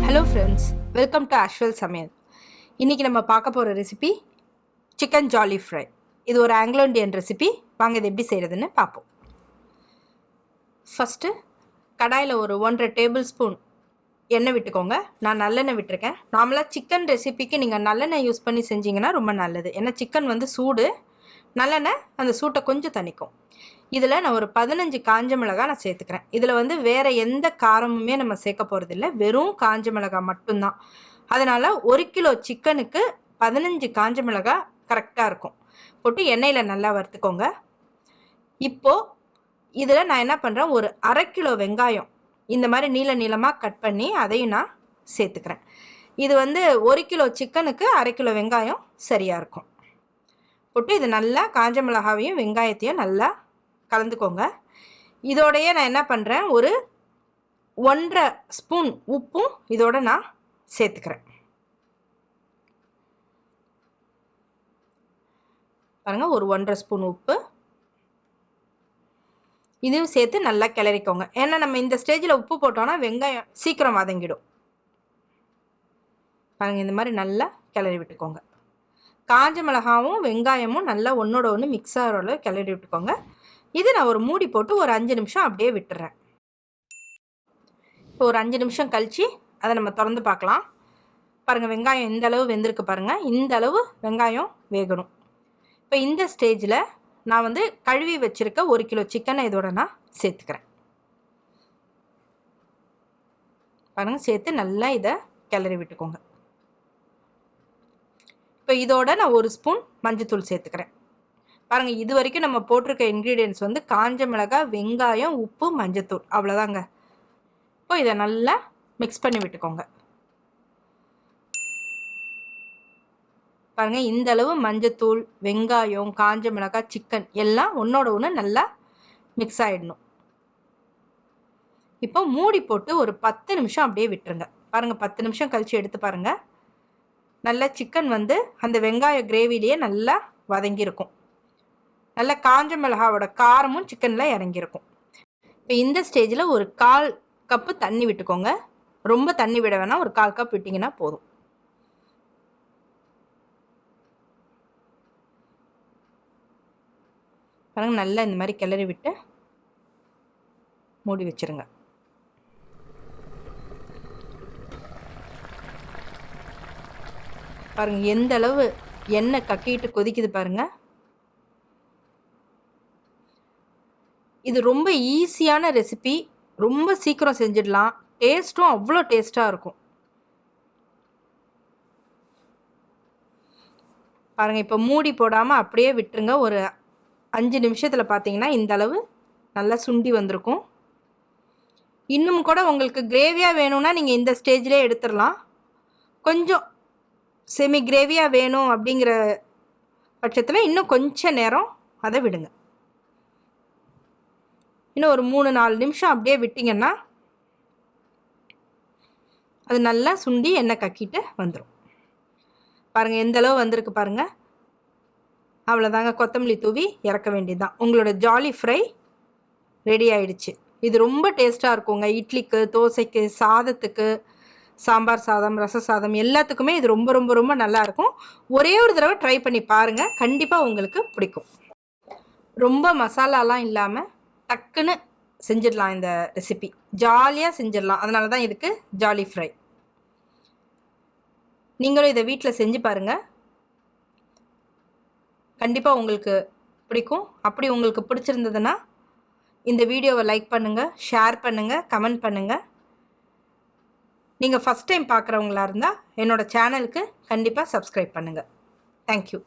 Hello friends, welcome to AshVal சமையல். இன்றைக்கி நம்ம பார்க்க போகிற ரெசிபி சிக்கன் ஜாலி ஃப்ரை. இது ஒரு ஆங்கிலோ இண்டியன் ரெசிபி. வாங்க இது எப்படி செய்கிறதுன்னு பார்ப்போம். ஃபஸ்ட்டு கடாயில் ஒரு 1.5 டேபிள் ஸ்பூன் எண்ணெய் விட்டுக்கோங்க. நான் நல்லெண்ணெய் விட்டுருக்கேன். நார்மலாக சிக்கன் ரெசிபிக்கு நீங்கள் நல்லெண்ணெய் யூஸ் பண்ணி செஞ்சிங்கன்னா ரொம்ப நல்லது. ஏன்னா சிக்கன் வந்து சூடு, நல்லெண்ணெய் அந்த சூட்டை கொஞ்சம் தணிக்கும். இதில் நான் ஒரு 15 காஞ்ச மிளகாய் நான் சேர்த்துக்கிறேன். இதில் வந்து வேறு எந்த காரமுமே நம்ம சேர்க்க போகிறதில்ல, வெறும் காஞ்ச மிளகாய் மட்டும்தான். அதனால் 1 கிலோ சிக்கனுக்கு 15 காஞ்ச மிளகாய் கரெக்டாக இருக்கும். போட்டு எண்ணெயில் நல்லா வறுத்துக்கோங்க. இப்போது இதில் நான் என்ன பண்ணுறேன், ஒரு 1/2 கிலோ வெங்காயம் இந்த மாதிரி நீளமாக கட் பண்ணி அதையும் நான் சேர்த்துக்கிறேன். இது வந்து 1 கிலோ சிக்கனுக்கு 1/2 கிலோ வெங்காயம் சரியாக இருக்கும். போட்டு இது நல்லா காஞ்ச மிளகாவையும் வெங்காயத்தையும் நல்லா கலந்துக்கோங்க. இதோடையே நான் என்ன பண்ணுறேன், ஒரு 1.5 ஸ்பூன் உப்பும் இதோட நான் சேர்த்துக்கிறேன். பாருங்கள், ஒரு 1.5 ஸ்பூன் உப்பு இதையும் சேர்த்து நல்லா கிளறிக்கோங்க. ஏன்னா நம்ம இந்த ஸ்டேஜில் உப்பு போட்டோன்னா வெங்காயம் சீக்கிரம் வதங்கிடும். பாருங்கள், இந்த மாதிரி நல்லா கிளறி விட்டுக்கோங்க. காஞ்ச மிளகாவும் வெங்காயமும் நல்லா ஒன்றோட ஒன்று மிக்ஸ் ஆகிற அளவு கிளறி விட்டுக்கோங்க. இது நான் ஒரு மூடி போட்டு ஒரு 5 நிமிஷம் அப்படியே விட்டுறேன். இப்போ ஒரு 5 நிமிஷம் கழித்து அதை நம்ம திறந்து பார்க்கலாம். பாருங்கள், வெங்காயம் இந்த அளவு வெந்திருக்கு பாருங்கள். இந்த அளவு வெங்காயம் வேகணும். இப்போ இந்த ஸ்டேஜில் நான் வந்து கழுவி வச்சுருக்க 1 கிலோ சிக்கனை இதோட நான் சேர்த்துக்கிறேன். பாருங்கள், சேர்த்து நல்லா இதை கிளறி விட்டுக்கோங்க. இப்போ இதோட நான் 1 ஸ்பூன் மஞ்சத்தூள் சேர்த்துக்கிறேன். பாருங்கள், இது வரைக்கும் நம்ம போட்டிருக்க இன்க்ரீடியன்ட்ஸ் வந்து காஞ்ச மிளகாய், வெங்காயம், உப்பு, மஞ்சத்தூள், அவ்வளோதாங்க. இப்போ இதை நல்லா மிக்ஸ் பண்ணி விட்டுக்கோங்க. பாருங்கள், இந்த அளவு மஞ்சத்தூள், வெங்காயம், காஞ்ச மிளகாய், சிக்கன் எல்லாம் ஒன்றோட ஒன்று நல்லா மிக்ஸ் ஆகிடணும். இப்போ மூடி போட்டு ஒரு 10 நிமிஷம் அப்படியே விட்டுருங்க. பாருங்கள், 10 நிமிஷம் கழித்து எடுத்து பாருங்கள், நல்லா சிக்கன் வந்து அந்த வெங்காய கிரேவிலேயே நல்லா வதங்கியிருக்கும். நல்ல காஞ்ச மிளகாவோட காரமும் சிக்கனில் இறங்கியிருக்கும். இப்போ இந்த ஸ்டேஜில் ஒரு 1/4 கப்பு தண்ணி விட்டுக்கோங்க. ரொம்ப தண்ணி விட வேணாம், ஒரு 1/4 கப் விட்டிங்கன்னா போதும். பாருங்கள், நல்லா இந்த மாதிரி கிளறி விட்டு மூடி வச்சுருங்க. பாருங்கள், எந்த அளவு எண்ணெய் கக்கிட்டு கொதிக்குது பாருங்கள். இது ரொம்ப ஈஸியான ரெசிபி, ரொம்ப சீக்கிரம் செஞ்சிடலாம். டேஸ்ட்டும் அவ்வளோ டேஸ்ட்டாக இருக்கும். பாருங்கள், இப்போ மூடி போடாமல் அப்படியே விட்டுருங்க. ஒரு 5 நிமிஷத்தில் பார்த்தீங்கன்னா இந்த அளவு நல்லா சுண்டி வந்திருக்கும். இன்னும் கூட உங்களுக்கு கிரேவியாக வேணும்னா நீங்கள் இந்த ஸ்டேஜ்லேயே எடுத்துடலாம். கொஞ்சம் செமி கிரேவியாக வேணும் அப்படிங்கிற பட்சத்தில் இன்னும் கொஞ்சம் நேரம் அதை விடுங்க. இன்னும் ஒரு 3-4 நிமிஷம் அப்படியே விட்டிங்கன்னா அது நல்லா சுண்டி எண்ணெய் கக்கிட்டு வந்துடும். பாருங்கள், எந்த அளவு வந்திருக்கு பாருங்கள். அவ்வளோதாங்க, கொத்தமல்லி தூவி இறக்க வேண்டியதுதான். உங்களோட ஜாலி ஃப்ரை ரெடி ஆயிடுச்சு. இது ரொம்ப டேஸ்ட்டாக இருக்குங்க. இட்லிக்கு, தோசைக்கு, சாதத்துக்கு, சாம்பார் சாதம், ரச சாதம் எல்லாத்துக்குமே இது ரொம்ப ரொம்ப ரொம்ப நல்லாயிருக்கும். ஒரே ஒரு தடவை ட்ரை பண்ணி பாருங்கள், கண்டிப்பாக உங்களுக்கு பிடிக்கும். ரொம்ப மசாலாலாம் இல்லாமல் டக்குன்னு செஞ்சிடலாம். இந்த ரெசிபி ஜாலியாக செஞ்சிடலாம். அதனால தான் இதுக்கு ஜாலி ஃப்ரை. நீங்களும் இதை வீட்டில் செஞ்சு பாருங்கள், கண்டிப்பாக உங்களுக்கு பிடிக்கும். அப்படி உங்களுக்கு பிடிச்சிருந்ததுன்னா இந்த வீடியோவை லைக் பண்ணுங்கள், ஷேர் பண்ணுங்கள், கமெண்ட் பண்ணுங்கள். நீங்கள் ஃபஸ்ட் டைம் பார்க்குறவங்களா இருந்தால் என்னோடய சேனலுக்கு கண்டிப்பாக சப்ஸ்கிரைப் பண்ணுங்கள். தேங்க்யூ.